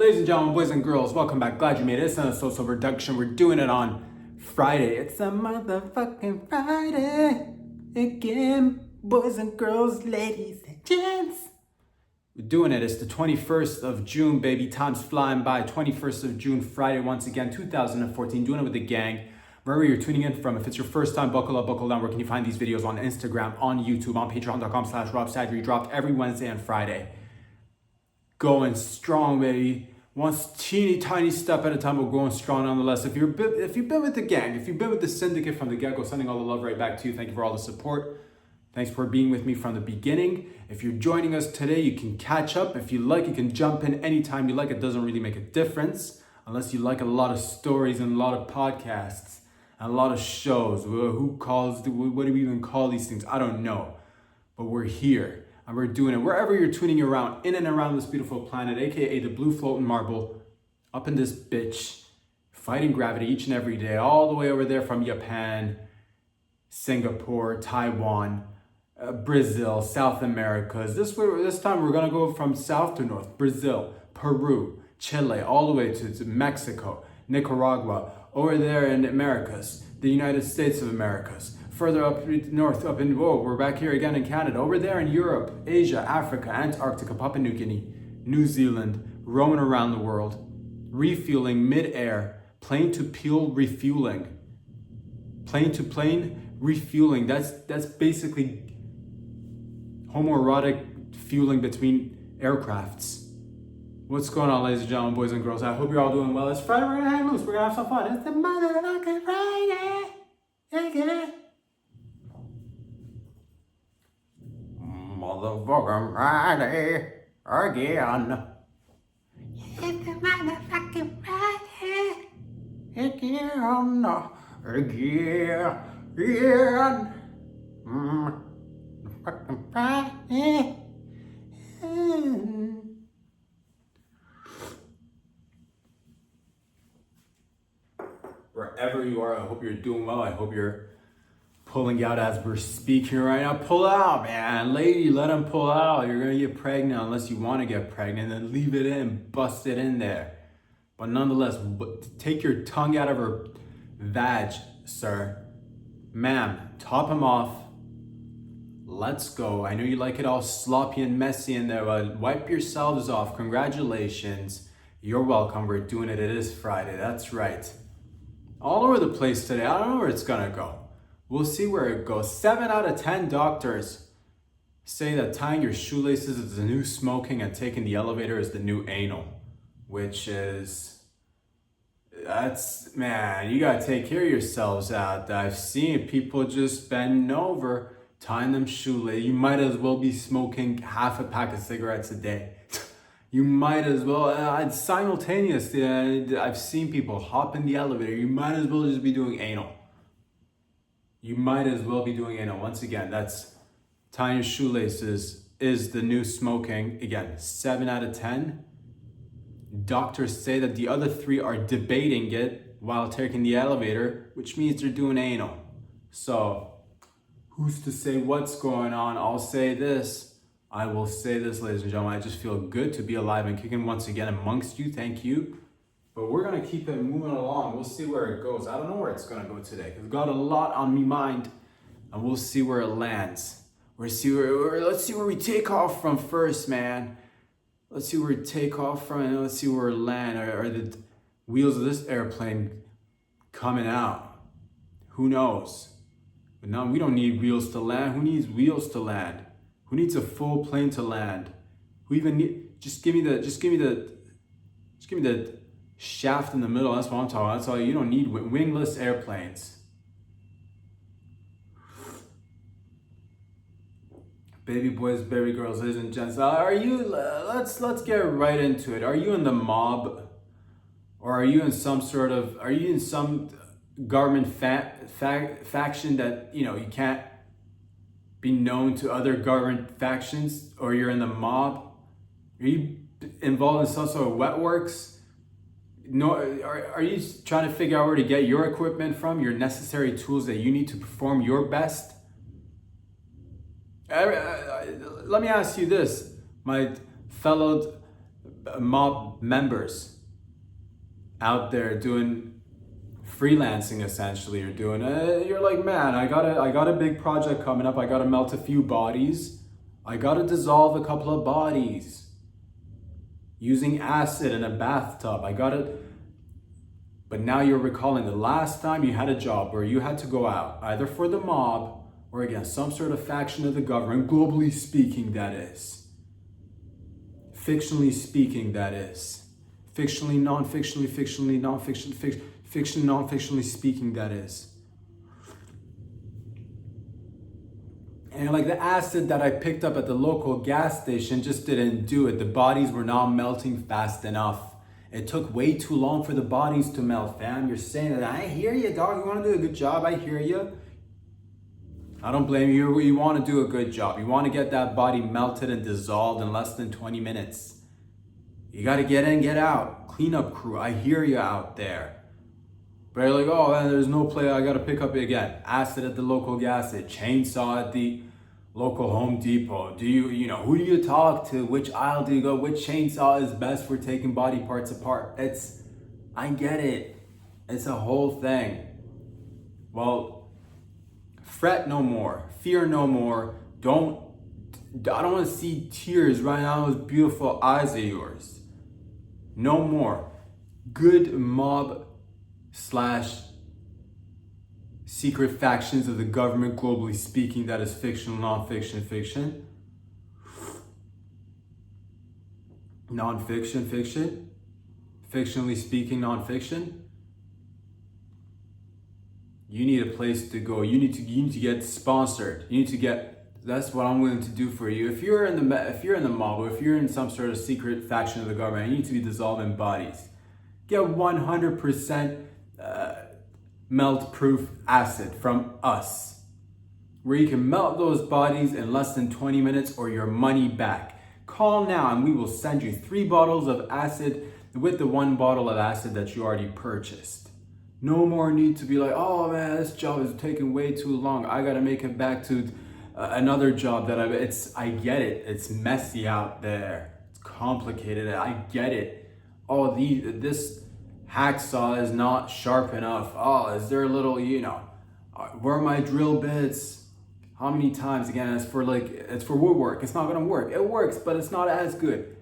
Ladies and gentlemen, boys and girls, welcome back. Glad you made it. It's not a social reduction. We're doing it on Friday. It's a motherfucking Friday. Again, boys and girls, ladies and gents. We're doing it. It's the 21st of June, baby. Time's flying by. 21st of June, Friday, once again, 2014. Doing it with the gang. Wherever you're tuning in from, if it's your first time, buckle up, buckle down. Where can you find these videos? On Instagram, on YouTube, on patreon.com/RobSadry. Dropped every Wednesday and Friday. Going strong, baby. One teeny tiny step at a time, but going strong nonetheless. If you've been with the gang, if you've been with the syndicate from the get-go, sending all the love right back to you. Thank you for all the support. Thanks for being with me from the beginning. If you're joining us today, you can catch up. If you like, you can jump in anytime you like. It doesn't really make a difference unless you like a lot of stories and a lot of podcasts and a lot of shows. What do we even call these things? I don't know. But we're here. And we're doing it wherever you're tuning around, in and around this beautiful planet, aka the blue floating marble, up in this bitch, fighting gravity each and every day, all the way over there from Japan, Singapore, Taiwan, Brazil, South America. This time we're gonna go from south to north: Brazil, Peru, Chile, all the way to Mexico, Nicaragua, over there in Americas, the United States of Americas. Further up north, we're back here again in Canada. Over there in Europe, Asia, Africa, Antarctica, Papua New Guinea, New Zealand, roaming around the world, refueling mid-air, plane to plane refueling. Plane to plane refueling. That's basically homoerotic fueling between aircrafts. What's going on, ladies and gentlemen, boys and girls? I hope you're all doing well. It's Friday, we're gonna hang loose, we're gonna have some fun. It's the motherfucking Friday. Yeah. Motherfucking Friday again. It's the motherfucking Friday again. Fucking Friday. Wherever you are, I hope you're doing well. I hope you're pulling out as we're speaking right now. Pull out, man. Lady, let him pull out. You're gonna get pregnant unless you want to get pregnant. Then leave it in, bust it in there. But nonetheless, take your tongue out of her vag, sir. Ma'am, top him off. Let's go. I know you like it all sloppy and messy in there, but wipe yourselves off. Congratulations. You're welcome. We're doing it. It is Friday. That's right. All over the place today. I don't know where it's gonna go. We'll see where it goes. 7 out of 10 doctors say that tying your shoelaces is the new smoking and taking the elevator is the new anal. Which is, man, you gotta take care of yourselves out there. I've seen people just bend over, tying them shoelaces. You might as well be smoking half a pack of cigarettes a day. You might as well, simultaneously, I've seen people hop in the elevator. You might as well just be doing anal. You might as well be doing anal. Once again, that's tying your shoelaces is the new smoking. Again, 7 out of 10. Doctors say that the other 3 are debating it while taking the elevator, which means they're doing anal. So, who's to say what's going on? I'll say this. I will say this, ladies and gentlemen. I just feel good to be alive and kicking once again amongst you. Thank you. But we're going to keep it moving along. We'll see where it goes. I don't know where it's going to go today. I've got a lot on me mind. And we'll see where it lands. Let's see where we take off from first, man. Let's see where we take off from and let's see where it lands. Are the wheels of this airplane coming out? Who knows? But no, we don't need wheels to land. Who needs wheels to land? Who needs a full plane to land? Who even need? Just give me the shaft in the middle. That's what I'm talking about. That's all. You don't need wingless airplanes. Baby boys, baby girls, ladies and gents. Are you? Let's get right into it. Are you in the mob, or are you in some government faction that you can't be known to other government factions, or you're in the mob? Are you involved in some sort of wet works? No, are you trying to figure out where to get your equipment from, your necessary tools that you need to perform your best? Let me ask you this, my fellow mob members out there doing freelancing essentially. You're doing you're like, man, I got a big project coming up. I gotta melt a few bodies. I gotta dissolve a couple of bodies using acid in a bathtub. But now you're recalling the last time you had a job where you had to go out either for the mob or against some sort of faction of the government, globally speaking, that is. Fictionally speaking, that is. Fictionally, non-fictionally, non-fiction, fiction, non-fictionally speaking, that is. And like the acid that I picked up at the local gas station just didn't do it. The bodies were not melting fast enough. It took way too long for the bodies to melt, fam. You're saying that, I hear you, dog. You want to do a good job, I hear you. I don't blame you. You want to do a good job. You want to get that body melted and dissolved in less than 20 minutes. You got to get in, get out. Cleanup crew, I hear you out there. But you're like, oh man, there's no play. I got to pick up it again. Acid at the local gas station, chainsaw at the local Home Depot. Who do you talk to? Which aisle do you go? Which chainsaw is best for taking body parts apart? I get it. It's a whole thing. Well, fret no more. Fear no more. I don't want to see tears right now in those beautiful eyes of yours. No more. Good mob / secret factions of the government, globally speaking, that is fictional, non-fiction, fiction. Non-fiction, fiction. Fictionally speaking, non-fiction. You need a place to go. You need to get sponsored. That's what I'm willing to do for you. If you're in the mob, or if you're in some sort of secret faction of the government, you need to be dissolving bodies. Get 100% melt-proof acid from us, where you can melt those bodies in less than 20 minutes or your money back. Call now and we will send you 3 bottles of acid with the 1 bottle of acid that you already purchased. No more need to be like, oh man, this job is taking way too long. I gotta make it back to another job that I get it. It's messy out there. It's complicated. I get it. Oh, this hacksaw is not sharp enough. Oh, is there a little, where are my drill bits? How many times? Again, it's for woodwork. It's not gonna work. It works, but it's not as good.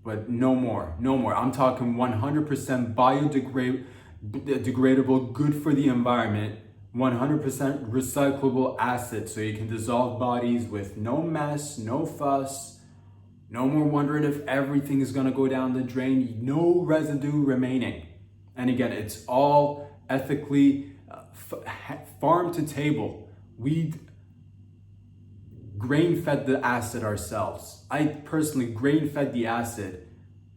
But no more. I'm talking 100% biodegradable, good for the environment, 100% recyclable acid, so you can dissolve bodies with no mess, no fuss. No more wondering if everything is gonna go down the drain. No residue remaining. And again, it's all ethically farm to table. We grain-fed the acid ourselves. I personally grain-fed the acid,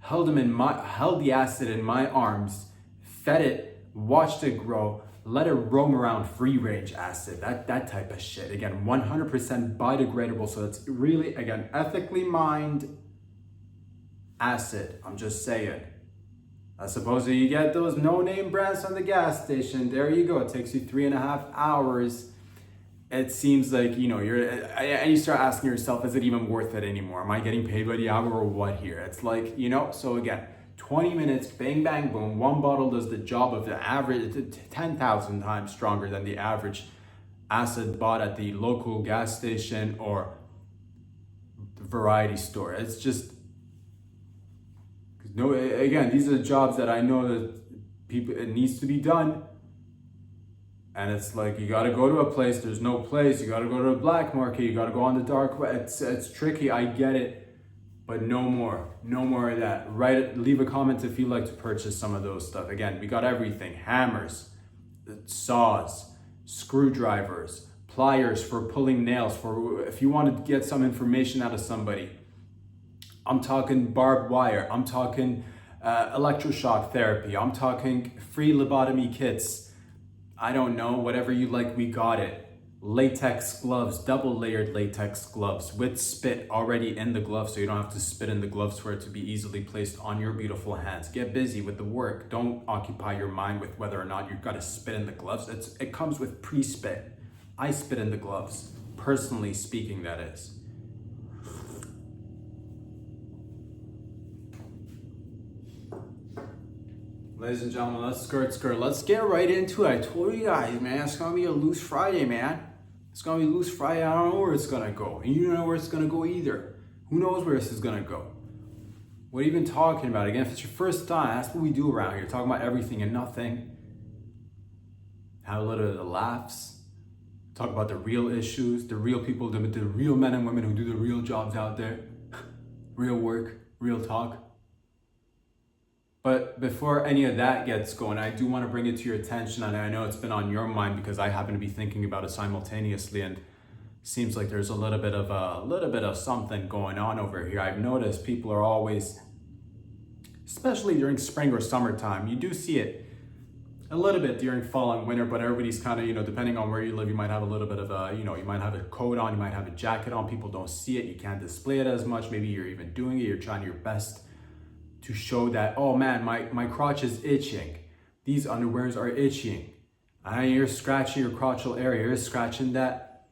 held the acid in my arms, fed it, watched it grow, let it roam around, free range acid, that type of shit. Again, 100% biodegradable, so it's really, again, ethically mined acid. I'm just saying. As opposed to you get those no-name brands from the gas station, there you go. It takes you 3.5 hours. It seems like, and you start asking yourself, is it even worth it anymore? Am I getting paid by the hour or what here? It's like, so again, 20 minutes, bang, bang, boom. 1 bottle does the job of the average, 10,000 times stronger than the average acid bought at the local gas station or variety store. It's just, again, these are the jobs that I know that it needs to be done. And it's like, you got to go to a place, there's no place. You got to go to a black market. You got to go on the dark web. It's tricky. I get it. But no more of that. Leave a comment if you'd like to purchase some of those stuff. Again, we got everything: hammers, saws, screwdrivers, pliers for pulling nails, for if you want to get some information out of somebody. I'm talking barbed wire. I'm talking electroshock therapy. I'm talking free lobotomy kits. I don't know, whatever you like, we got it. Latex gloves, double layered latex gloves with spit already in the gloves, so you don't have to spit in the gloves for it to be easily placed on your beautiful hands. Get busy with the work. Don't occupy your mind with whether or not you've got to spit in the gloves. It comes with pre-spit. I spit in the gloves, personally speaking, that is. Ladies and gentlemen, let's skirt. Let's get right into it. I told you guys, man, it's gonna be a loose Friday, man. It's gonna be loose Friday. I don't know where it's gonna go. And you don't know where it's gonna go either. Who knows where this is gonna go? What are you even talking about? Again, if it's your first time, that's what we do around here. Talking about everything and nothing. Have a little bit of laughs. Talk about the real issues, the real people, the real men and women who do the real jobs out there. Real work, real talk. But before any of that gets going, I do want to bring it to your attention, and I know it's been on your mind because I happen to be thinking about it simultaneously, and seems like there's a little bit of something going on over here. I've noticed people are always, especially during spring or summertime, you do see it a little bit during fall and winter, but everybody's kind of, depending on where you live, you might have a little bit of a, you might have a coat on, you might have a jacket on, people don't see it, you can't display it as much, maybe you're even doing it, you're trying your best to show that, oh man, my crotch is itching. These underwears are itching. You're scratching your crotchal area. You're scratching that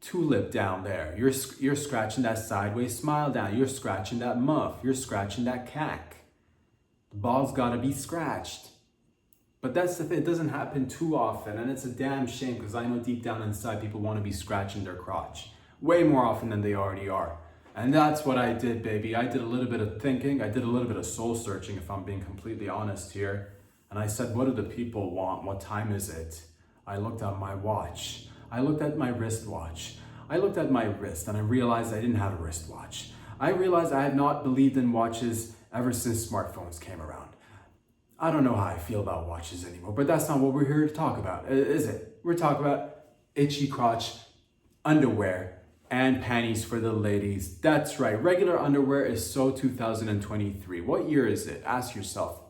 tulip down there. You're scratching that sideways smile down. You're scratching that muff. You're scratching that cack. The ball's gotta be scratched. But that's the thing, it doesn't happen too often, and it's a damn shame because I know deep down inside people want to be scratching their crotch way more often than they already are. And that's what I did, baby. I did a little bit of thinking. I did a little bit of soul searching, if I'm being completely honest here. And I said, what do the people want? What time is it? I looked at my watch. I looked at my wristwatch. I looked at my wrist and I realized I didn't have a wristwatch. I realized I had not believed in watches ever since smartphones came around. I don't know how I feel about watches anymore, but that's not what we're here to talk about, is it? We're talking about itchy crotch underwear and panties for the ladies. That's right. Regular underwear is so 2023. What year is it? Ask yourself.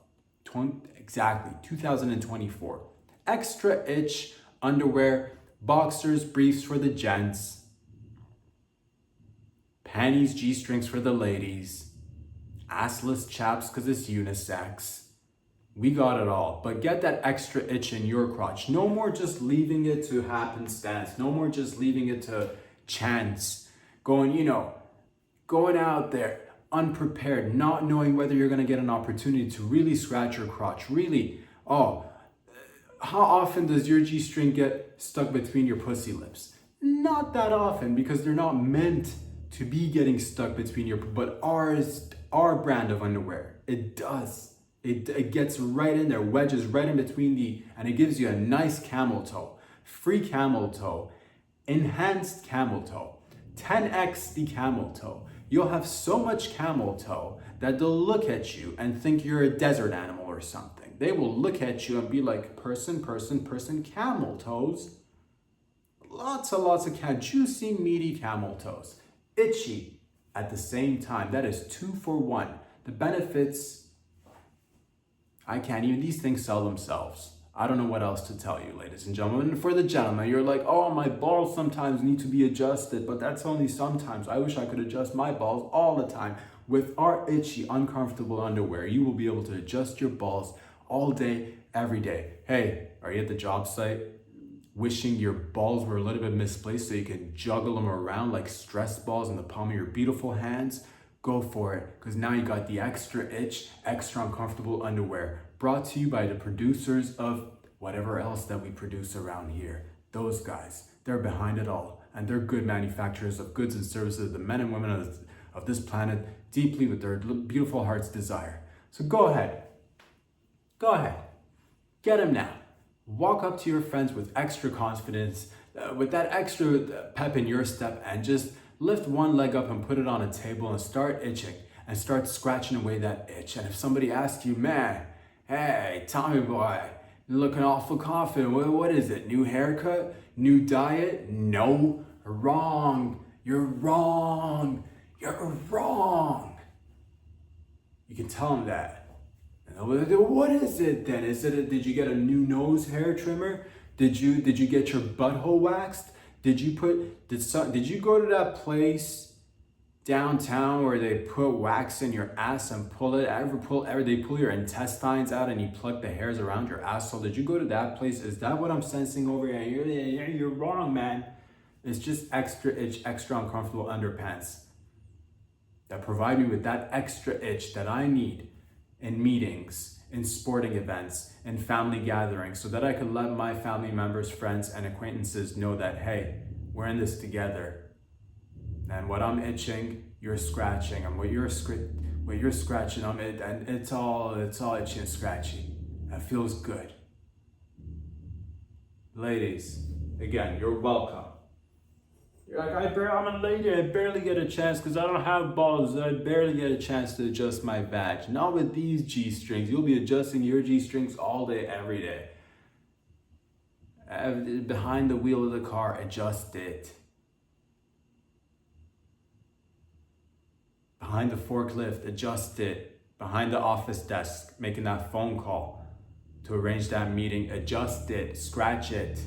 Exactly. 2024. Extra itch underwear, boxers, briefs for the gents, panties, G-strings for the ladies, assless chaps because it's unisex. We got it all. But get that extra itch in your crotch. No more just leaving it to happenstance. No more just leaving it to chance, going out there unprepared, not knowing whether you're going to get an opportunity to really scratch your crotch. Really, how often does your G-string get stuck between your pussy lips? Not that often, because they're not meant to be getting stuck between but our brand of underwear, it does. It gets right in there, wedges right in between and it gives you a nice camel toe, free camel toe, enhanced camel toe, 10x the camel toe. You'll have so much camel toe that they'll look at you and think you're a desert animal or something. They will look at you and be like, person, camel toes. Lots of juicy, meaty camel toes. Itchy at the same time. That is 2 for 1. The benefits, these things sell themselves. I don't know what else to tell you, ladies and gentlemen. And for the gentlemen, you're like, oh, my balls sometimes need to be adjusted, but that's only sometimes. I wish I could adjust my balls all the time. With our itchy, uncomfortable underwear, you will be able to adjust your balls all day, every day. Hey, are you at the job site wishing your balls were a little bit misplaced so you can juggle them around like stress balls in the palm of your beautiful hands? Go for it, because now you got the extra itch, extra uncomfortable underwear. Brought to you by the producers of whatever else that we produce around here. Those guys, they're behind it all. And they're good manufacturers of goods and services, the men and women of this planet, deeply with their beautiful heart's desire. So go ahead. Get them now. Walk up to your friends with extra confidence, with that extra pep in your step, and just lift one leg up and put it on a table and start itching and start scratching away that itch. And if somebody asks you, man, hey, Tommy boy, you're looking awful confident. What is it? New haircut? New diet? No, wrong. You're wrong. You can tell them that. What is it then? Did you get a new nose hair trimmer? Did you get your butthole waxed? Did you go to that place downtown where they put wax in your ass and pull it? They pull your intestines out and you pluck the hairs around your asshole? Did you go to that place? Is that what I'm sensing over here? You're wrong, man. It's just extra itch, extra uncomfortable underpants that provide me with that extra itch that I need in meetings, in sporting events, in family gatherings, so that I could let my family members, friends, and acquaintances know that, hey, we're in this together. And what I'm itching, you're scratching, and what you're scratching, I'm it, and it's all itchy and scratchy. That feels good. Ladies, again, you're welcome. You're like, I'm a lady, I barely get a chance because I don't have balls. I barely get a chance to adjust my vag. Not with these G-strings. You'll be adjusting your G-strings all day, every day. Behind the wheel of the car, adjust it. Behind the forklift, adjust it. Behind the office desk, making that phone call to arrange that meeting, adjust it, scratch it.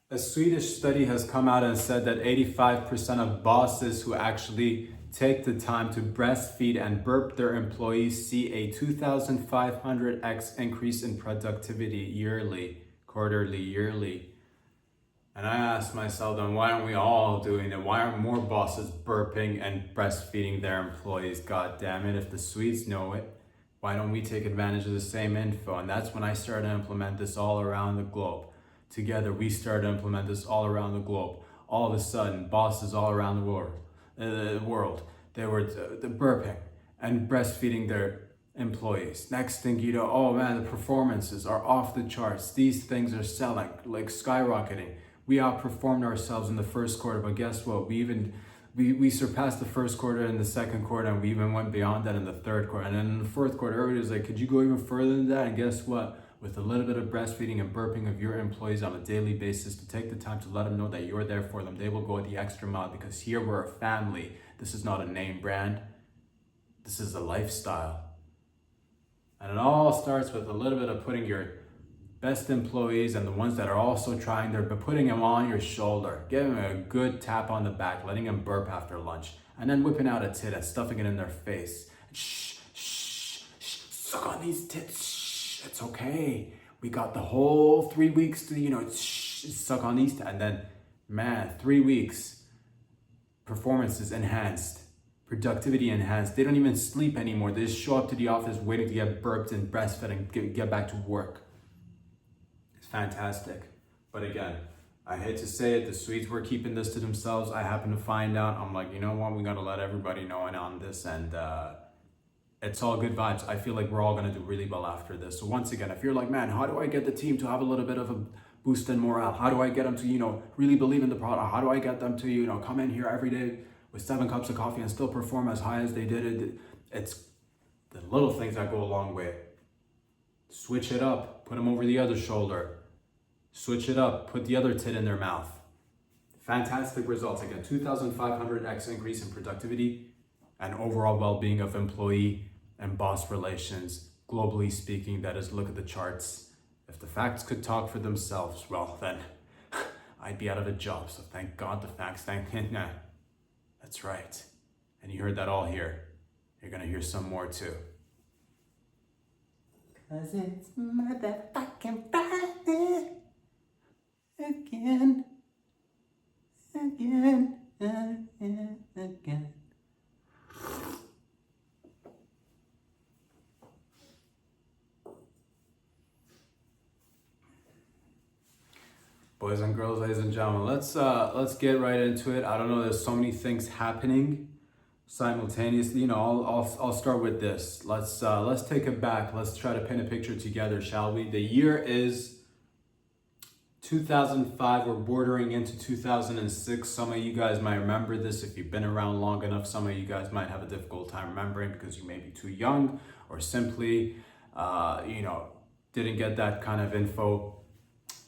A Swedish study has come out and said that 85% of bosses who actually take the time to breastfeed and burp their employees see a 2,500x increase in productivity yearly, quarterly, yearly. And I asked myself, then why aren't we all doing it? Why aren't more bosses burping and breastfeeding their employees? God damn it, if the Swedes know it, why don't we take advantage of the same info? And that's when I started to implement this all around the globe. Together, we started to implement this all around the globe. All of a sudden, bosses all around the world, they were burping and breastfeeding their employees. Next thing you know, oh man, the performances are off the charts. These things are selling, like skyrocketing. We outperformed ourselves in the first quarter, but guess what? We surpassed the first quarter and the second quarter, and we even went beyond that in the third quarter. And then in the fourth quarter, everybody was like, could you go even further than that? And guess what? With a little bit of breastfeeding and burping of your employees on a daily basis, to take the time to let them know that you're there for them, they will go the extra mile, because here we're a family. This is not a name brand. This is a lifestyle. And it all starts with a little bit of putting your best employees and the ones that are also trying but putting them on your shoulder, giving them a good tap on the back, letting them burp after lunch, and then whipping out a tit and stuffing it in their face. Shh, shh, shh, suck on these tits. Shh, it's okay. We got the whole 3 weeks to, suck on these tits. And then, man, 3 weeks, performance is enhanced, productivity enhanced. They don't even sleep anymore. They just show up to the office waiting to get burped and breastfed and get back to work. Fantastic. But again, I hate to say it, the Swedes were keeping this to themselves. I happened to find out. I'm like, you know what? We got to let everybody know and on this. And it's all good vibes. I feel like we're all going to do really well after this. So once again, if you're like, man, how do I get the team to have a little bit of a boost in morale? How do I get them to, really believe in the product? How do I get them to, come in here every day with 7 cups of coffee and still perform as high as they did it? It's the little things that go a long way. Switch it up. Put them over the other shoulder. Switch it up. Put the other tit in their mouth. Fantastic results. Again, 2,500x increase in productivity and overall well-being of employee and boss relations. Globally speaking, that is, look at the charts. If the facts could talk for themselves, well, then I'd be out of a job. So thank God the facts. That's right. And you heard that all here. You're going to hear some more too. 'Cause it's motherfucking Friday. Again. Boys and girls, ladies and gentlemen, let's get right into it. I don't know, there's so many things happening simultaneously. I'll start with this. Let's take it back. Let's try to paint a picture together, shall we? The year is 2005. We're bordering into 2006. Some of you guys might remember this if you've been around long enough. Some of you guys might have a difficult time remembering because you may be too young, or simply didn't get that kind of info.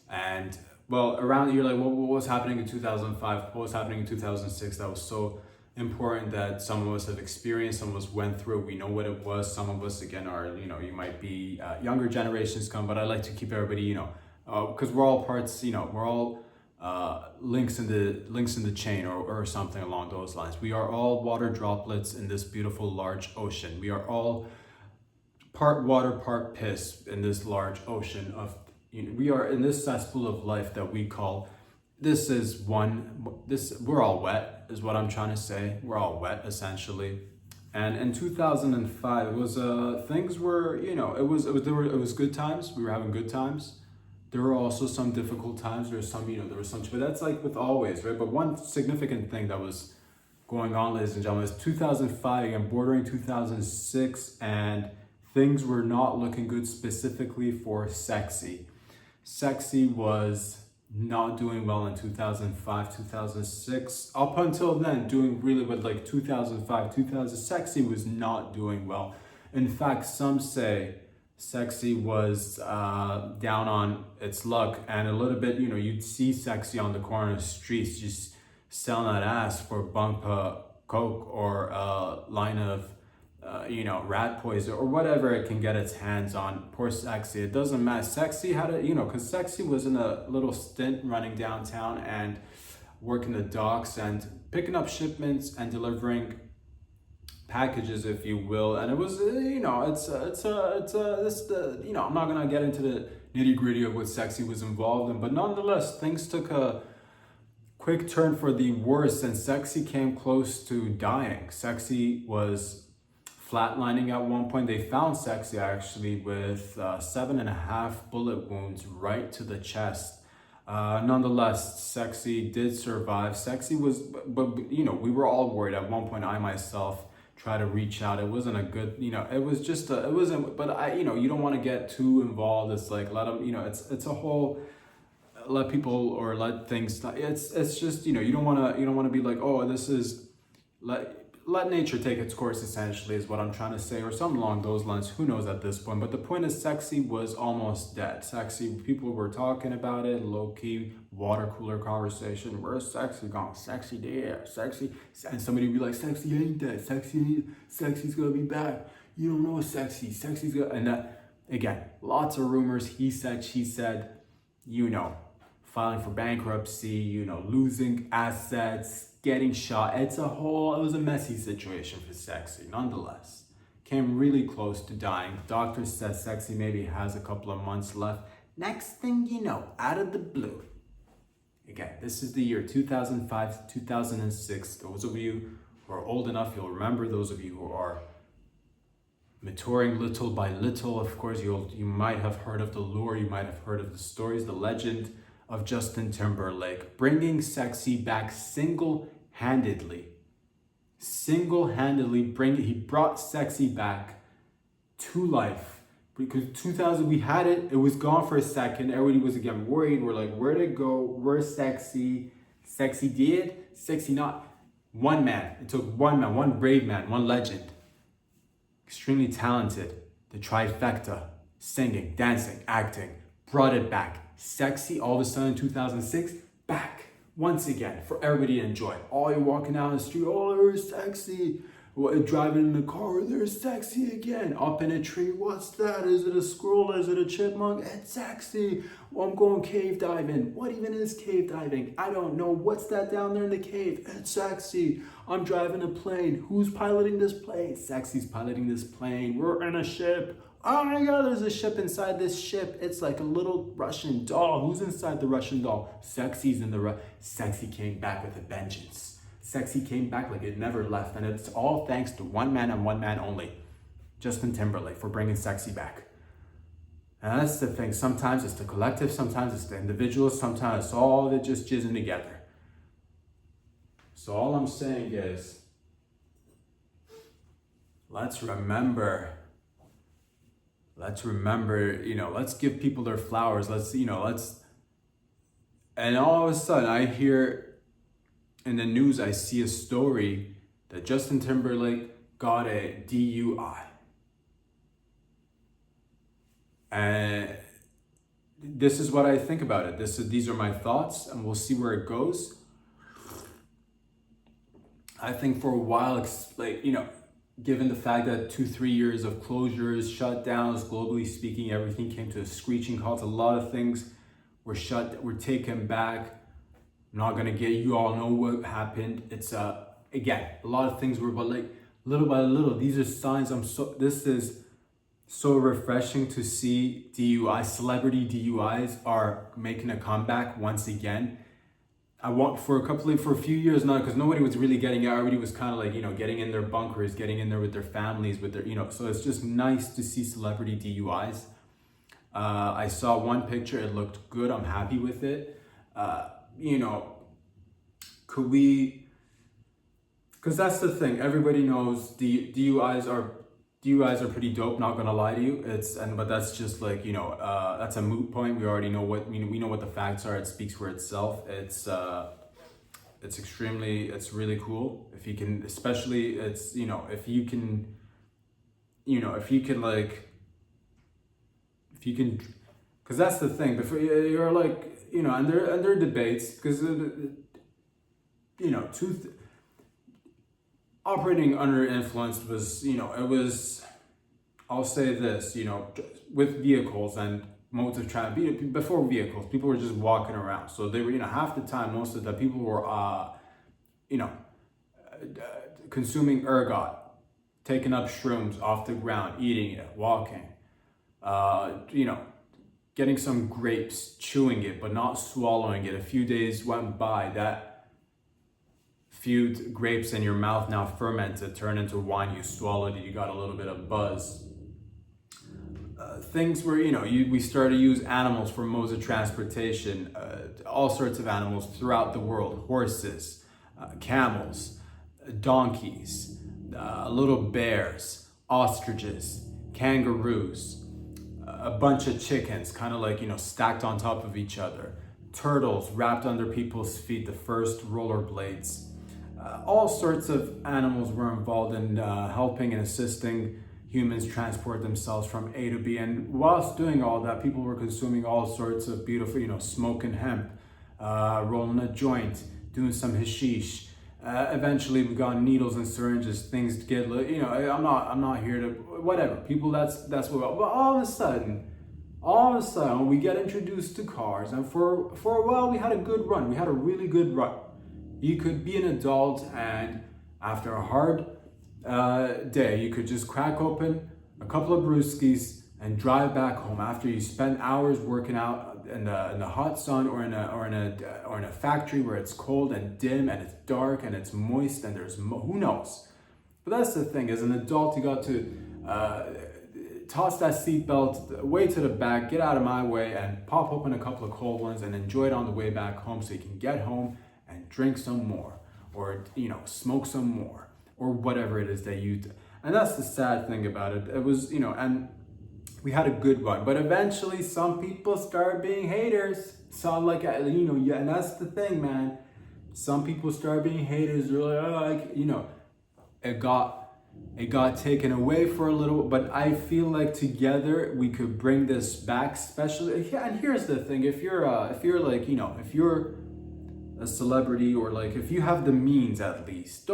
And well, around, you're like, what was happening in 2005? What was happening in 2006? That was so important that some of us have experienced, some of us went through. We know what it was. Some of us, again, are, you might be younger generations come, but I like to keep everybody, because we're all parts, we're all links in the chain or something along those lines. We are all water droplets in this beautiful large ocean. We are all part water, part piss in this large ocean of, we are in this cesspool of life that we call this is one, this, we're all wet is what I'm trying to say. We're all wet essentially. And in 2005, it was, things were, you know, it was good times. We were having good times. There were also some difficult times. There was some, you know, there was some, but that's like with always, right? But one significant thing that was going on, ladies and gentlemen, is 2005, again, bordering 2006, and things were not looking good specifically for Sexy. Sexy was not doing well in 2005, 2006. Up until then, doing really well, like 2005, 2000, Sexy was not doing well. In fact, some say Sexy was down on its luck, and a little bit, you know, you'd see Sexy on the corner of the streets just selling that ass for a bump of coke or a line of you know, rat poison or whatever it can get its hands on. Poor Sexy. It doesn't matter. Sexy had a, you know, because Sexy was in a little stint running downtown and working the docks and picking up shipments and delivering packages, if you will. And it was, you know, you know, I'm not gonna get into the nitty gritty of what Sexy was involved in, but nonetheless, things took a quick turn for the worse, and Sexy came close to dying. Sexy was flatlining at one point. They found Sexy actually with 7.5 bullet wounds right to the chest. Nonetheless, Sexy did survive. Sexy was, but you know, we were all worried at one point. I myself tried to reach out. It wasn't a good, you know, it was just it wasn't, but I, you know, you don't want to get too involved. It's like, let them, you know, it's a whole, let people or let things, it's just, you know, you don't want to be like, oh, this is, let nature take its course, essentially, is what I'm trying to say, or something along those lines. Who knows at this point? But the point is, Sexy was almost dead. Sexy, people were talking about it, low-key, water cooler conversation. Where's Sexy gone? Sexy there, Sexy. And somebody would be like, Sexy ain't dead. Sexy's gonna be back. You don't know Sexy. Sexy's gonna, and that, again, lots of rumors. He said, she said, you know, filing for bankruptcy, you know, losing assets, getting shot. It was a messy situation for Sexy. Nonetheless, came really close to dying. Doctors said Sexy maybe has a couple of months left. Next thing you know, out of the blue, again, this is the year 2005, 2006. Those of you who are old enough, you'll remember. Those of you who are maturing little by little, of course, you might have heard of the lure, you might have heard of the stories, the legend of Justin Timberlake bringing Sexy back single-handedly. He brought Sexy back to life. Because 2000, we had it was gone for a second. Everybody was again worried. We're like, where'd it go? Where's Sexy? Sexy did? Sexy not? One man. It took one man, one brave man, one legend. Extremely talented. The trifecta. Singing, dancing, acting. Brought it back. Sexy, all of a sudden, 2006, back once again for everybody to enjoy. Oh, you're walking down the street, oh, there's Sexy. Driving in the car, there's Sexy again. Up in a tree, what's that? Is it a squirrel? Is it a chipmunk? It's Sexy. Well, I'm going cave diving. What even is cave diving? I don't know. What's that down there in the cave? It's Sexy. I'm driving a plane. Who's piloting this plane? Sexy's piloting this plane. We're in a ship. Oh my God, there's a ship inside this ship. It's like a little Russian doll. Who's inside the Russian doll? Sexy's in the Sexy came back with a vengeance. Sexy came back like it never left. And it's all thanks to one man and one man only. Justin Timberlake, for bringing Sexy back. And that's the thing. Sometimes it's the collective. Sometimes it's the individuals. Sometimes it's all that just jizzing together. So all I'm saying is, let's remember, you know, let's give people their flowers. And all of a sudden I hear in the news, I see a story that Justin Timberlake got a DUI. And this is what I think about it. These are my thoughts, and we'll see where it goes. I think for a while, like, you know, given the fact that 2-3 years of closures, shutdowns, globally speaking, everything came to a screeching halt. A lot of things were taken back. I'm not gonna get, you all know what happened. It's again, a lot of things were, but like little by little, these are signs. This is so refreshing to see celebrity DUIs are making a comeback once again. for a few years now, because nobody was really getting it. Everybody was kind of like, getting in their bunkers, getting in there with their families, with their, so it's just nice to see celebrity DUIs. I saw one picture, it looked good, I'm happy with it. Could we, because that's the thing, everybody knows DUIs are pretty dope, not gonna lie to you. But that's just like, that's a moot point. We already know we know what the facts are. It speaks for itself. It's really cool. If you can, especially if you can, because that's the thing. Before you're like, and there are debates, because operating under influence was, it was, I'll say this, with vehicles and modes of transport. Before vehicles, people were just walking around. So they were, half the time, most of the people were, consuming ergot, taking up shrooms off the ground, eating it, walking, getting some grapes, chewing it, but not swallowing it. A few days went by, that few grapes in your mouth now fermented, turned into wine, you swallowed it, you got a little bit of buzz. Things where, we started to use animals for modes of transportation, all sorts of animals throughout the world, horses, camels, donkeys, little bears, ostriches, kangaroos, a bunch of chickens, kind of like, stacked on top of each other, turtles wrapped under people's feet, the first rollerblades. All sorts of animals were involved in helping and assisting humans transport themselves from A to B. And whilst doing all that, people were consuming all sorts of beautiful, smoking hemp, rolling a joint, doing some hashish. Eventually, we got needles and syringes, things to get, I'm not here to, whatever. People, that's what. But all of a sudden, we get introduced to cars, and for a while, we had a good run. We had a really good run. You could be an adult, and after a hard day, you could just crack open a couple of brewskis and drive back home after you spent hours working out in the hot sun, or in a factory where it's cold and dim and it's dark and it's moist and there's who knows. But that's the thing, as an adult, you got to toss that seatbelt way to the back, get out of my way, and pop open a couple of cold ones and enjoy it on the way back home, so you can get home and drink some more, or smoke some more, or whatever it is that you do. And that's the sad thing about it. It was, and we had a good run, but eventually some people start being haters. So like, and that's the thing, man. Some people start being haters. They're like, it got taken away for a little, but I feel like together we could bring this back. Especially, and here's the thing: if you're a celebrity, or like if you have the means, at least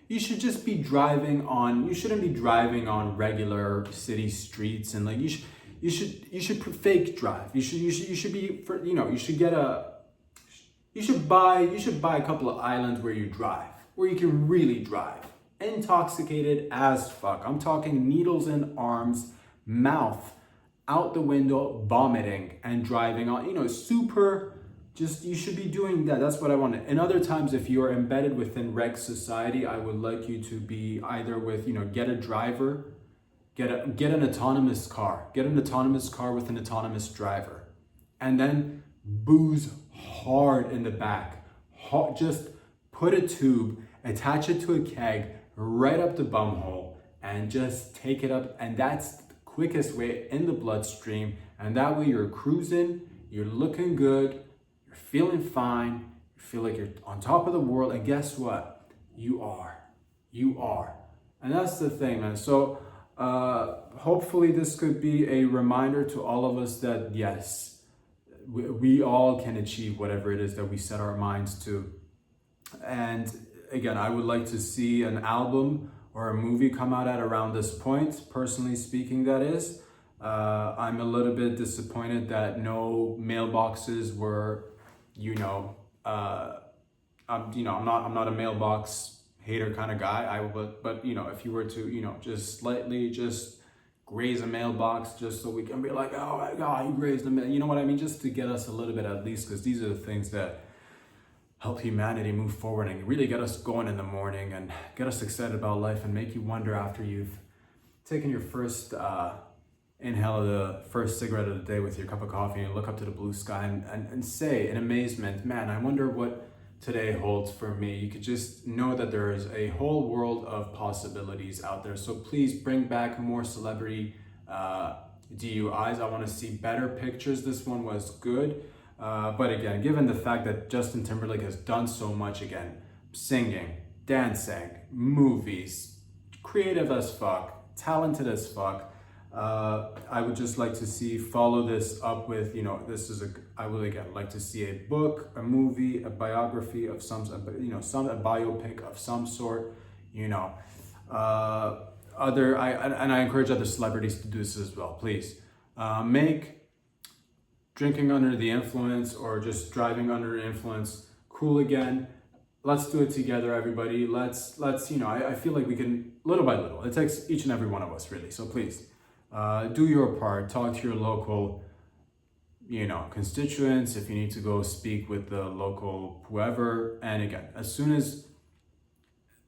you should just be you shouldn't be driving on regular city streets, and like you should fake drive. You should buy a couple of islands where you drive, where you can really drive. Intoxicated as fuck. I'm talking needles in arms, mouth out the window, vomiting and driving on, super. Just, you should be doing that. That's what I want. And other times, if you are embedded within reg society, I would like you to be either with, get a driver, get an autonomous car, with an autonomous driver, and then booze hard in the back. Just put a tube, attach it to a keg, right up the bumhole, and just take it up. And that's the quickest way in the bloodstream. And that way you're cruising, you're looking good, feeling fine, you feel like you're on top of the world, and guess what? You are. And that's the thing, man. So hopefully this could be a reminder to all of us that yes, we all can achieve whatever it is that we set our minds to. And again, I would like to see an album or a movie come out at around this point, personally speaking, that is. I'm a little bit disappointed that no mailboxes were, I'm not a mailbox hater kind of guy. But if you were to, just slightly just graze a mailbox, just so we can be like, oh my God, you grazed the mail. You know what I mean? Just to get us a little bit at least, because these are the things that help humanity move forward and really get us going in the morning and get us excited about life and make you wonder after you've taken your first inhale of the first cigarette of the day with your cup of coffee and look up to the blue sky and say in amazement, man, I wonder what today holds for me. You could just know that there is a whole world of possibilities out there. So please bring back more celebrity DUIs. I want to see better pictures. This one was good. But again, given the fact that Justin Timberlake has done so much again, singing, dancing, movies, creative as fuck, talented as fuck, I would just like to see follow this up with, you know, I would again like to see a book, a movie, a biography of some, you know, a biopic of some sort, you know. I encourage other celebrities to do this as well. Please make drinking under the influence or just driving under influence cool again. Let's do it together, everybody. Let's you know, I feel like we can, little by little. It takes each and every one of us, really. So please do your part. Talk to your local, you know, constituents. If you need to go speak with the local whoever. And again, as soon as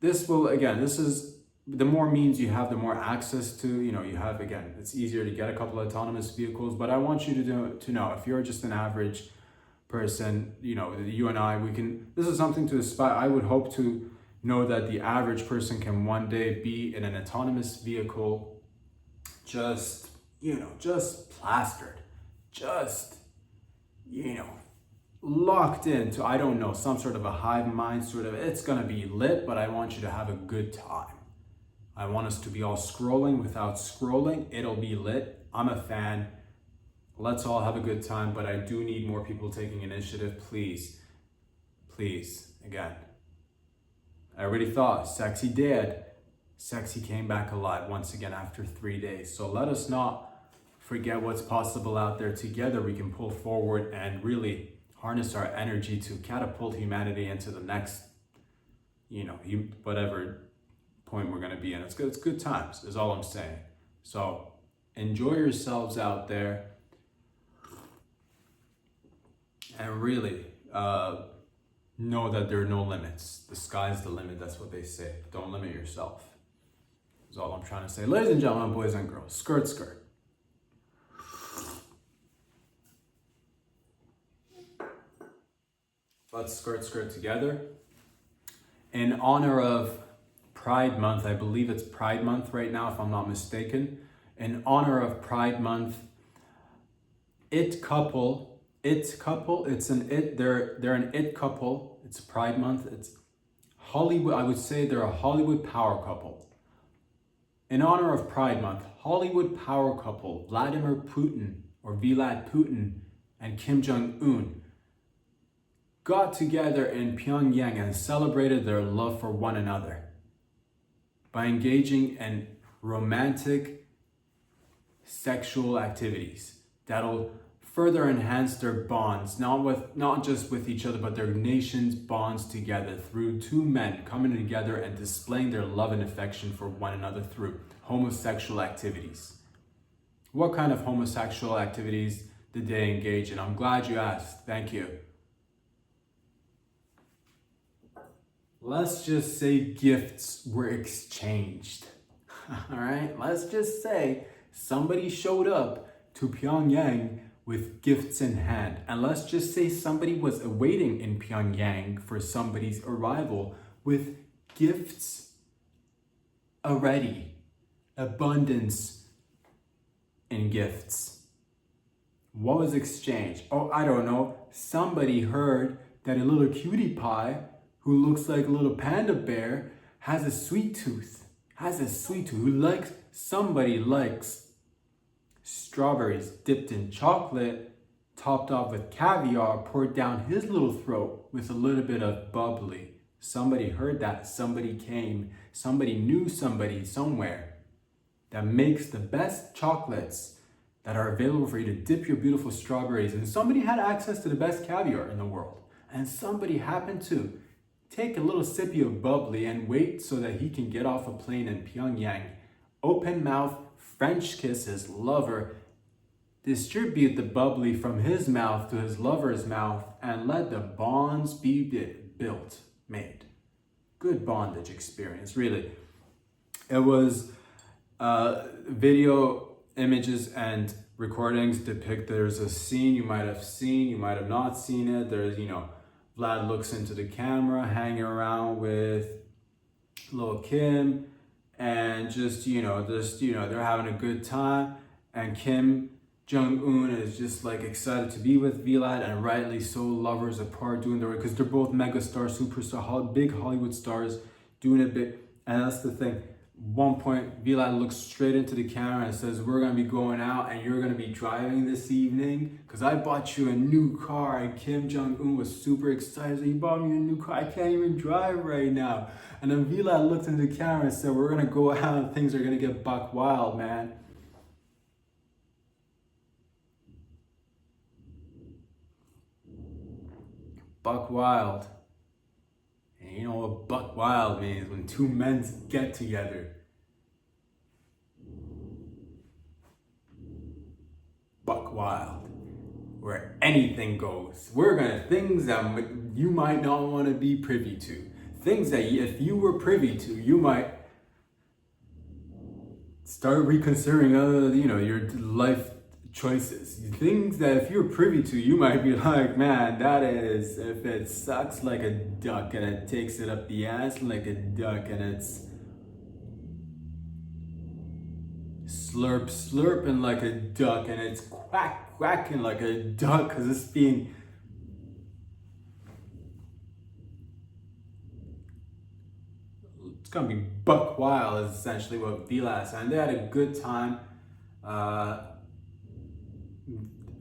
this is, the more means you have, the more access to, you know, you have, again, it's easier to get a couple of autonomous vehicles. But I want you to know, if you're just an average person, you know, you and I, this is something to aspire. I would hope to know that the average person can one day be in an autonomous vehicle, just, you know, just plastered, just, you know, locked into, I don't know, some sort of a hive mind sort of, it's gonna be lit, but I want you to have a good time. I want us to be all scrolling without scrolling. It'll be lit. I'm a fan. Let's all have a good time, but I do need more people taking initiative. Please, please, again. I already thought, Sexy dead. Sexy came back alive once again after 3 days. So let us not forget what's possible out there. Together we can pull forward and really harness our energy to catapult humanity into the next, you know, whatever point we're going to be in. It's good times is all I'm saying. So enjoy yourselves out there and really know that there are no limits. The sky's the limit. That's what they say. Don't limit yourself is all I'm trying to say. Ladies and gentlemen, boys and girls, skirt. Let's skirt together in honor of Pride Month. I believe it's Pride Month right now, if I'm not mistaken. In honor of Pride Month, they're an it couple. It's Pride Month. It's Hollywood. I would say they're a Hollywood power couple. In honor of Pride Month, Hollywood power couple Vladimir Putin or Vlad Putin and Kim Jong got together in Pyongyang and celebrated their love for one another by engaging in romantic sexual activities that'll further enhance their bonds, not just with each other, but their nations' bonds together through two men coming together and displaying their love and affection for one another through homosexual activities. What kind of homosexual activities did they engage in? I'm glad you asked. Thank you. Let's just say gifts were exchanged. All right, let's just say somebody showed up to Pyongyang with gifts in hand. And let's just say somebody was awaiting in Pyongyang for somebody's arrival with gifts already. Abundance in gifts. What was exchanged? Oh, I don't know. Somebody heard that a little cutie pie who looks like a little panda bear has a sweet tooth. Somebody likes strawberries dipped in chocolate, topped off with caviar, poured down his little throat with a little bit of bubbly. Somebody heard that, somebody came, somebody knew somebody somewhere that makes the best chocolates that are available for you to dip your beautiful strawberries. And somebody had access to the best caviar in the world. And somebody happened to take a little sippy of bubbly and wait so that he can get off a plane in Pyongyang. Open mouth, French kiss his lover, distribute the bubbly from his mouth to his lover's mouth, and let the bonds be built, made. Good bondage experience, really. It was video, images, and recordings depict. There's a scene you might have seen, you might have not seen it. There's, Vlad looks into the camera, hanging around with Lil Kim, and they're having a good time. And Jong is just like excited to be with Vlad, and rightly so. Lovers apart, doing their, because they're both megastar, superstar, big Hollywood stars, doing it big. And that's the thing. One point, Vlad looks straight into the camera and says, "We're gonna be going out, and you're gonna be driving this evening, because I bought you a new car." And Kim Jong-un was super excited. He bought me a new car. I can't even drive right now. And then Vlad looked into the camera and said, "We're gonna go out, and things are gonna get buck wild, man." Buck wild. And you know what buck wild means? When two men get together. Buck wild. Where anything goes. Things that you might not want to be privy to. Things that if you were privy to, you might start reconsidering your life choices. Things that if you're privy to, you might be like, man, that is, if it sucks like a duck and it takes it up the ass like a duck, and it's slurping like a duck, and it's quacking like a duck, because it's gonna be buck wild is essentially what Vlad said. And they had a good time.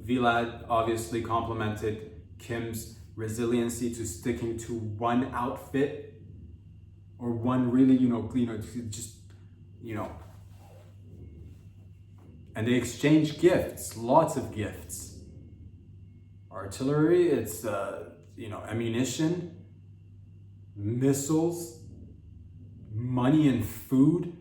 Vlad obviously complimented Kim's resiliency to sticking to one outfit, or one really, and they exchanged gifts, lots of gifts. Artillery, it's, ammunition, missiles, money and food.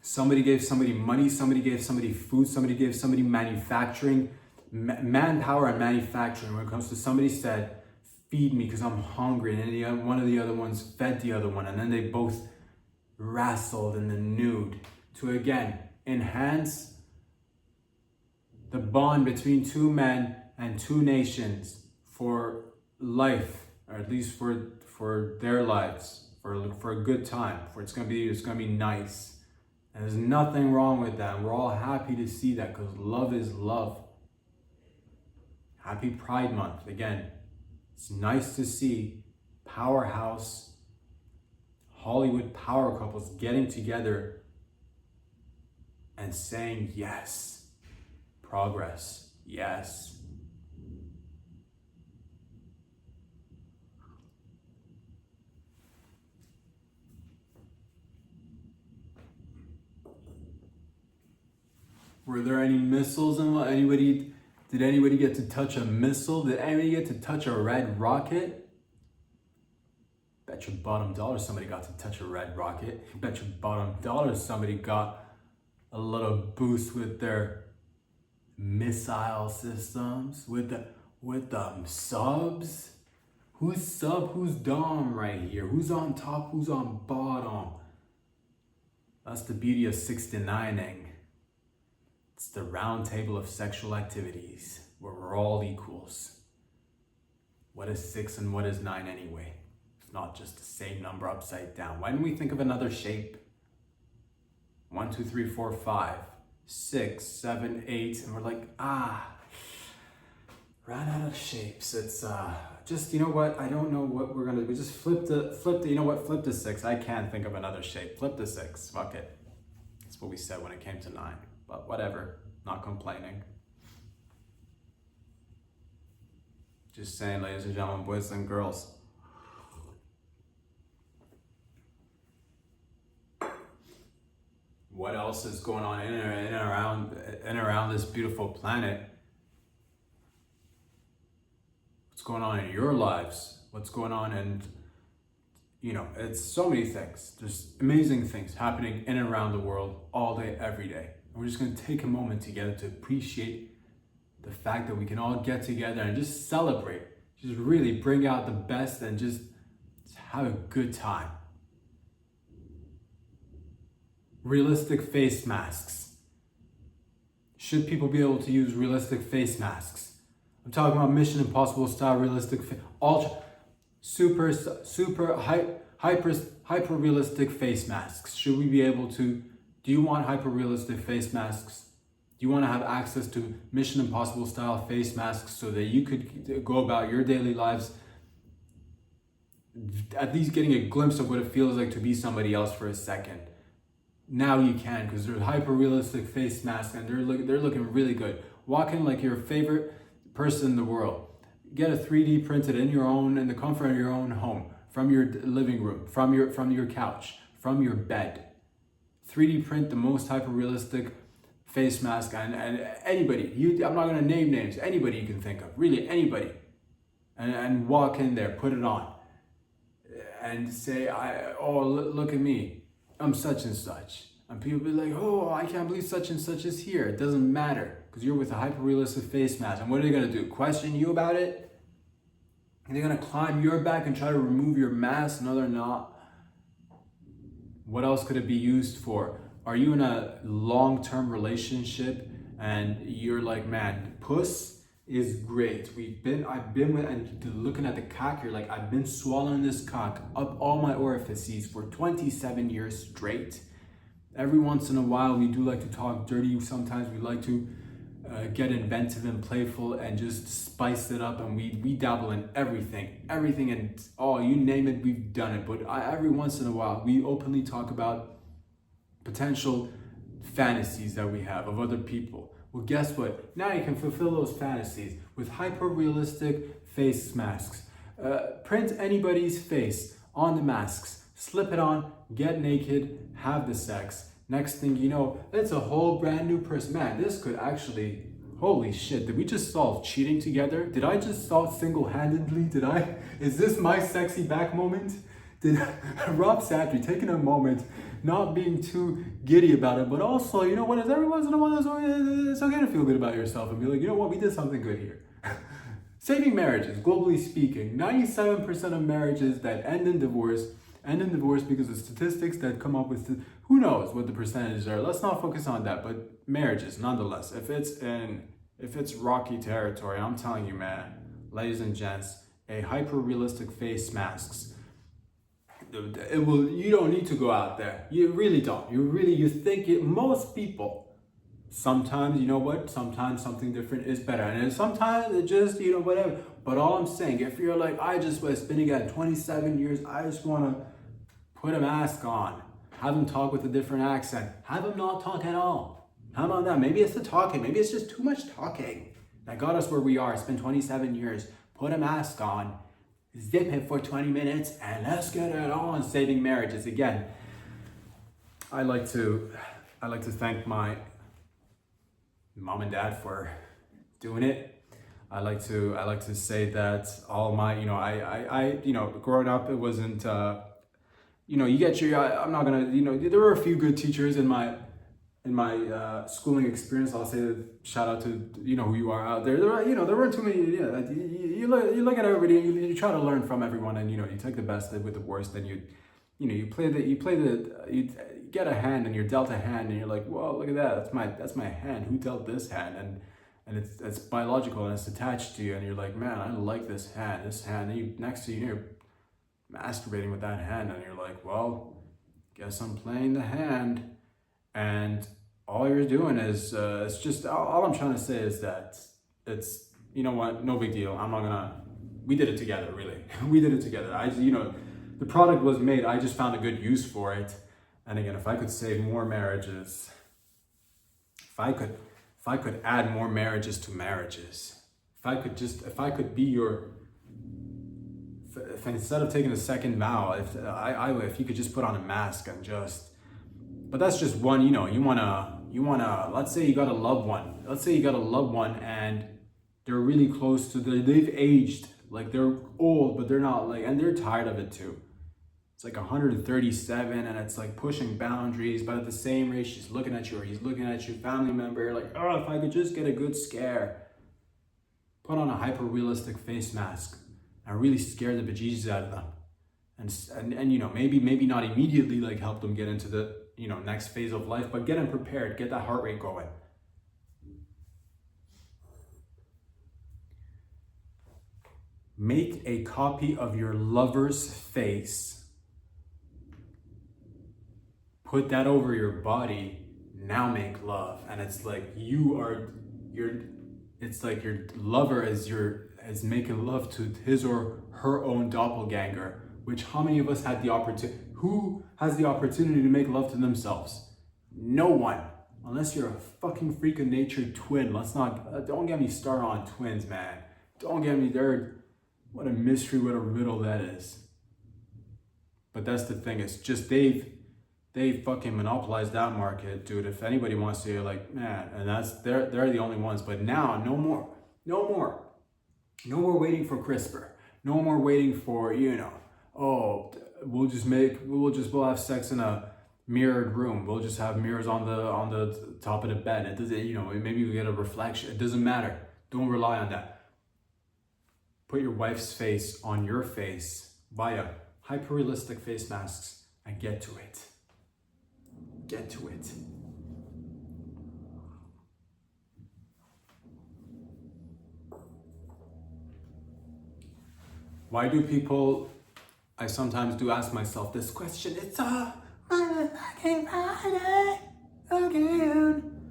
Somebody gave somebody money, somebody gave somebody food, somebody gave somebody manufacturing, manpower and manufacturing. When it comes to, somebody said, "Feed me because I'm hungry," and then one of the other ones fed the other one, and then they both wrestled in the nude to again enhance the bond between two men and two nations for life, or at least for their lives, for a good time. It's gonna be nice. And there's nothing wrong with that. We're all happy to see that, because love is love. Happy Pride Month. Again, it's nice to see powerhouse Hollywood power couples getting together and saying yes. Progress. Yes. Were there any missiles in did anybody get to touch a missile? Did anybody get to touch a red rocket? Bet your bottom dollar somebody got to touch a red rocket. Bet your bottom dollar somebody got a little boost with their missile systems, with the subs. Who's sub, who's dom right here? Who's on top, who's on bottom? That's the beauty of 69ing. It's the round table of sexual activities where we're all equals. What is 6 and what is 9 anyway? It's not just the same number upside down. Why didn't we think of another shape? 1, 2, 3, 4, 5, 6, 7, 8, and we're like, ran out of shapes. It's just, you know what? I don't know what we're gonna do. We just flip the 6. I can't think of another shape. Flip the 6. Fuck it. That's what we said when it came to 9. But whatever, not complaining. Just saying, ladies and gentlemen, boys and girls. What else is going on in and around this beautiful planet? What's going on in your lives? What's going on in, it's so many things. There's amazing things happening in and around the world all day, every day. And we're just going to take a moment together to appreciate the fact that we can all get together and just celebrate. Just really bring out the best and just have a good time. Realistic face masks. Should people be able to use realistic face masks? I'm talking about Mission Impossible style realistic, hyper realistic face masks. Should we be able to? Do you want hyper realistic face masks? Do you want to have access to Mission Impossible style face masks so that you could go about your daily lives, at least getting a glimpse of what it feels like to be somebody else for a second? Now you can, because they're hyper realistic face masks and they're looking really good. Walk in like your favorite person in the world. Get a 3D printed in the comfort of your own home, from your living room, from your couch, from your bed. 3D print the most hyper realistic face mask and anybody. I'm not gonna name names. Anybody you can think of, really anybody, and walk in there, put it on, and say, look at me, I'm such and such. And people be like, oh, I can't believe such and such is here. It doesn't matter, because you're with a hyper-realistic face mask. And what are they gonna do? Question you about it? Are they gonna climb your back and try to remove your mask? No, they're not. What else could it be used for? Are you in a long-term relationship and you're like, man, puss is great. I've been with, and looking at the cock, you're like, I've been swallowing this cock up all my orifices for 27 years straight. Every once in a while, we do like to talk dirty. Sometimes we like to get inventive and playful and just spice it up. And we dabble in everything, and you name it, we've done it. But every once in a while, we openly talk about potential fantasies that we have of other people. Well, guess what? Now you can fulfill those fantasies with hyper-realistic face masks. Print anybody's face on the masks, slip it on, get naked, have the sex. Next thing you know, it's a whole brand new person. Man, this could actually, holy shit, did we just solve cheating together? Did I just solve single-handedly? Is this my sexy back moment? Did Rob Sandry taking a moment, not being too giddy about it, but also, you know what, is every once in a while, it's okay to feel good about yourself and be like, you know what, we did something good here. Saving marriages, globally speaking, 97% of marriages that end in divorce because of statistics that come up with, who knows what the percentages are. Let's not focus on that, but marriages, nonetheless, if it's rocky territory, I'm telling you, man, ladies and gents, a hyper-realistic face masks, you don't need to go out there. You really don't. You think it, most people, sometimes, you know what, sometimes something different is better. And sometimes it just, whatever. But all I'm saying, if you're like, I just was spinning at 27 years, I just want to put a mask on, have them talk with a different accent, have them not talk at all. How about that? Maybe it's the talking. Maybe it's just too much talking that got us where we are. It's been 27 years. Put a mask on, zip it for 20 minutes, and let's get it on. Saving marriages. Again, I like to thank my mom and dad for doing it. I like to say that all my, growing up, it wasn't, you get your, I'm not gonna, there were a few good teachers in my schooling experience. I'll say shout out to, who you are out there. There weren't too many, you look at everybody, you try to learn from everyone, and, you take the best with the worst, and you get a hand, and you're dealt a hand, and you're like, whoa, look at that, that's my hand, who dealt this hand? And it's biological, and it's attached to you, and you're like, man, I like this hand, and next to you, you're masturbating with that hand, and you're like, well, guess I'm playing the hand. And all you're doing is, it's just, all I'm trying to say is that it's, you know what, no big deal. We did it together, really. We did it together. The product was made, I just found a good use for it. And again, if I could save more marriages, if I could add more marriages to marriages, if I could be if instead of taking a second vow, if you could just put on a mask and just, but that's just one, you wanna, let's say you got a loved one and they're really close to they've aged, like they're old, but they're not and they're tired of it too. it's like 137 and it's like pushing boundaries, but at the same rate, she's looking at you or he's looking at you, family member, like, oh, if I could just get a good scare. Put on a hyper-realistic face mask and really scare the bejesus out of them. And you know, maybe not immediately like help them get into the, you know, next phase of life, but get them prepared, get that heart rate going. Make a copy of your lover's face. Put that over your body. Now make love. And it's like it's like your lover is making love to his or her own doppelganger, which how many of us had the opportunity, who has the opportunity to make love to themselves? No one, unless you're a fucking freak of nature twin. Don't get me started on twins, man. Don't get me there. What a mystery, what a riddle that is. But that's the thing, it's just they've fucking monopolized that market, dude. If anybody wants to, you're like, man, and they're the only ones. But now, no more waiting for CRISPR. No more waiting for, you know, oh, we'll have sex in a mirrored room. We'll just have mirrors on the top of the bed. It doesn't, you know, maybe we get a reflection. It doesn't matter. Don't rely on that. Put your wife's face on your face via hyper-realistic face masks and get to it. Get to it. Why do people, I sometimes do ask myself this question, it's a motherfucking Friday again.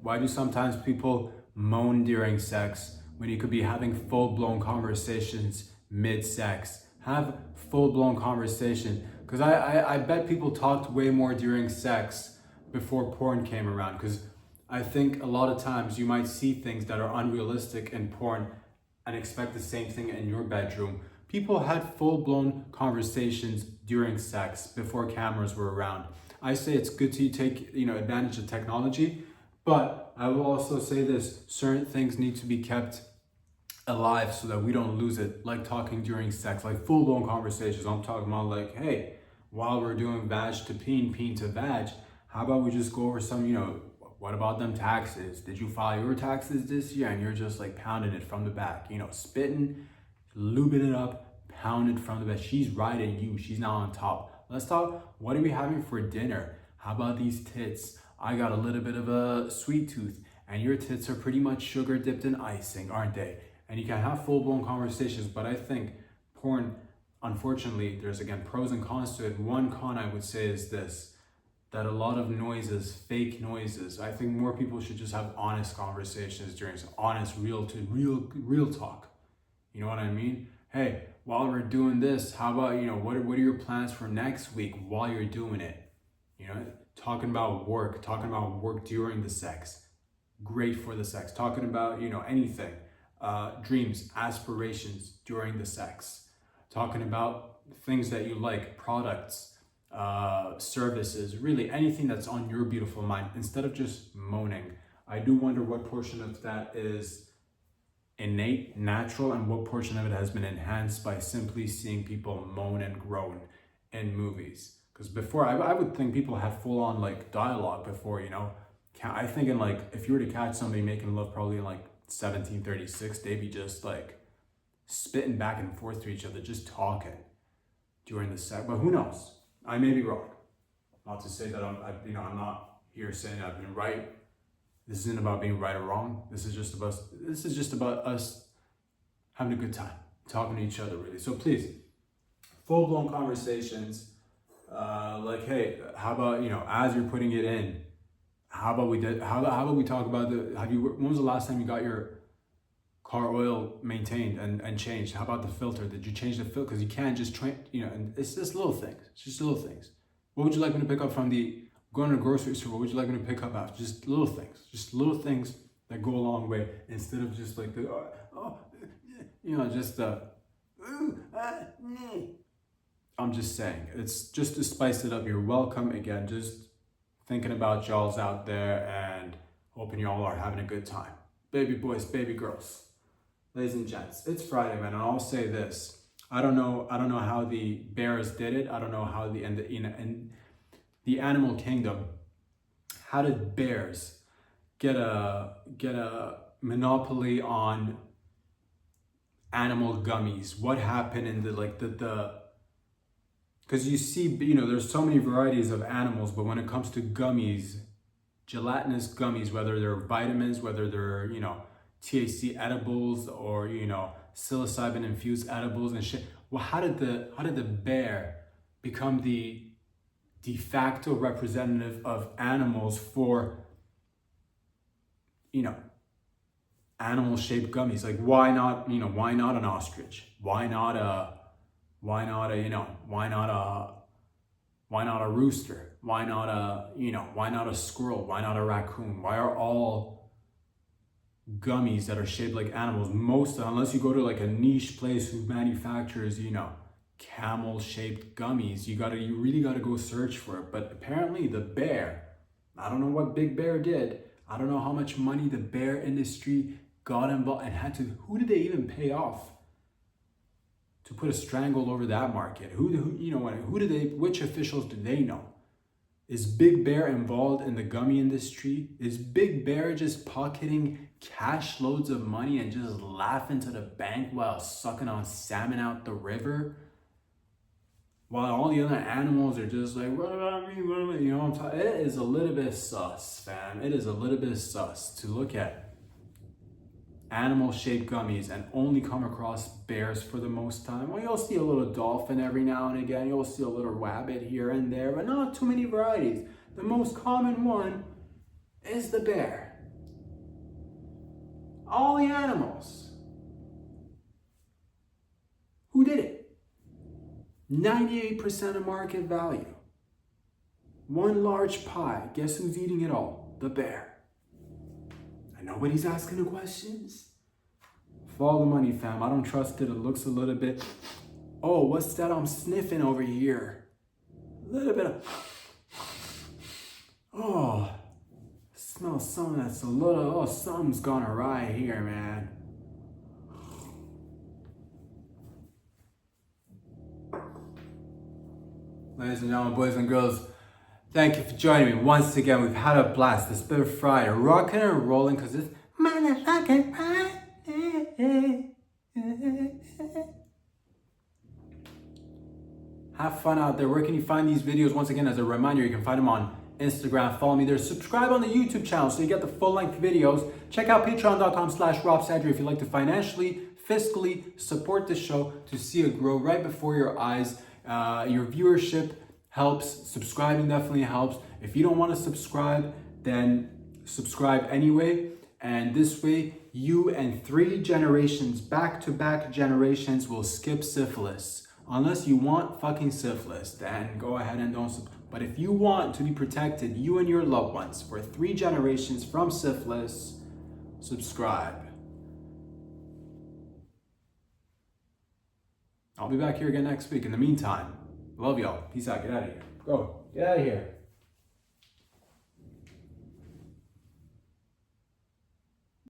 Why do sometimes people moan during sex when you could be having full-blown conversations mid-sex? Have full-blown conversation. Because I bet people talked way more during sex before porn came around. Because I think a lot of times you might see things that are unrealistic in porn and expect the same thing in your bedroom. People had full-blown conversations during sex before cameras were around. I say it's good to take, you know, advantage of technology, but I will also say this, certain things need to be kept alive so that we don't lose it, like talking during sex, like full-blown conversations. I'm talking about like, hey, while we're doing vag to peen, peen to vag, how about we just go over some, you know, what about them taxes? Did you file your taxes this year? And you're just like pounding it from the back, you know, spitting, lubing it up, pounding from the back. She's riding you, she's not on top. Let's talk, what are we having for dinner? How about these tits? I got a little bit of a sweet tooth and your tits are pretty much sugar dipped in icing, aren't they? And you can have full-blown conversations, but I think porn, unfortunately, there's again pros and cons to it. One con I would say is this, that a lot of noises, fake noises. I think more people should just have honest conversations during some honest, real talk. You know what I mean? Hey, while we're doing this, how about, you know, what are your plans for next week while you're doing it? You know, talking about work during the sex. Great for the sex. Talking about, you know, anything. Dreams, aspirations during the sex. Talking about things that you like, products, services, really anything that's on your beautiful mind, instead of just moaning. I do wonder what portion of that is innate, natural, and what portion of it has been enhanced by simply seeing people moan and groan in movies. Because before, I would think people had full-on like dialogue before, you know. I think in like, if you were to catch somebody making love probably in like 1736, they'd be just like spitting back and forth to each other, just talking during the sex. But who knows? I may be wrong. Not to say that I'm not here saying I've been right. This isn't about being right or wrong. This is just about us having a good time, talking to each other, really. So please, full-blown conversations. Like, hey, how about, you know, as you're putting it in, how about we talk about when was the last time you got your car oil maintained and changed? How about the filter? Did you change the filter? Because you can't just you know, and it's just little things. It's just little things. What would you like me to pick up from going to the grocery store? What would you like me to pick up after? Just little things that go a long way, instead of just like I'm just saying, it's just to spice it up. You're welcome again. Just thinking about y'all's out there and hoping y'all are having a good time. Baby boys, baby girls, ladies and gents, it's Friday, man, and I'll say this. I don't know. I don't know how the bears did it. I don't know how in the animal kingdom, how did bears get a monopoly on animal gummies? What happened in the because you see, there's so many varieties of animals, but when it comes to gummies, gelatinous gummies, whether they're vitamins, whether they're, THC edibles or, psilocybin infused edibles and shit. Well, how did the bear become the de facto representative of animals for, animal shaped gummies? Like, why not an ostrich? Why not a rooster? Why not a squirrel? Why not a raccoon? Why are all gummies that are shaped like animals? Unless you go to like a niche place who manufactures, camel shaped gummies, you really gotta go search for it. But apparently the bear, I don't know what Big Bear did. I don't know how much money the bear industry got involved and who did they even pay off to put a strangle over that market? Which officials do they know? Is Big Bear involved in the gummy industry? Is Big Bear just pocketing cash loads of money and just laughing to the bank while sucking on salmon out the river? While all the other animals are just like, what about me? What about me? It is a little bit sus, fam. It is a little bit sus to look at animal-shaped gummies and only come across bears for the most time. Well, you'll see a little dolphin every now and again. You'll see a little rabbit here and there, but not too many varieties. The most common one is the bear. All the animals. Who did it? 98% of market value. One large pie. Guess who's eating it all? The bear. And nobody's asking the questions. Follow the money, fam. I don't trust it. It looks a little bit. Oh, what's that I'm sniffing over here? A little bit of. Oh, smell something that's a little. Oh, something's gone awry here, man. Ladies and gentlemen, boys and girls, thank you for joining me once again. We've had a blast. It's been Friday, rocking and rolling because it's motherfucking Friday. Have fun out there. Where can you find these videos? Once again, as a reminder, you can find them on Instagram. Follow me there. Subscribe on the YouTube channel so you get the full-length videos. Check out patreon.com/RobSadri if you'd like to financially, fiscally support the show to see it grow right before your eyes. Your viewership helps. Subscribing definitely helps. If you don't want to subscribe, then subscribe anyway. And this way, you and 3 generations, back-to-back generations, will skip syphilis. Unless you want fucking syphilis, then go ahead and don't. But if you want to be protected, you and your loved ones, for 3 generations from syphilis, subscribe. I'll be back here again next week. In the meantime, love y'all. Peace out. Get out of here. Go. Get out of here.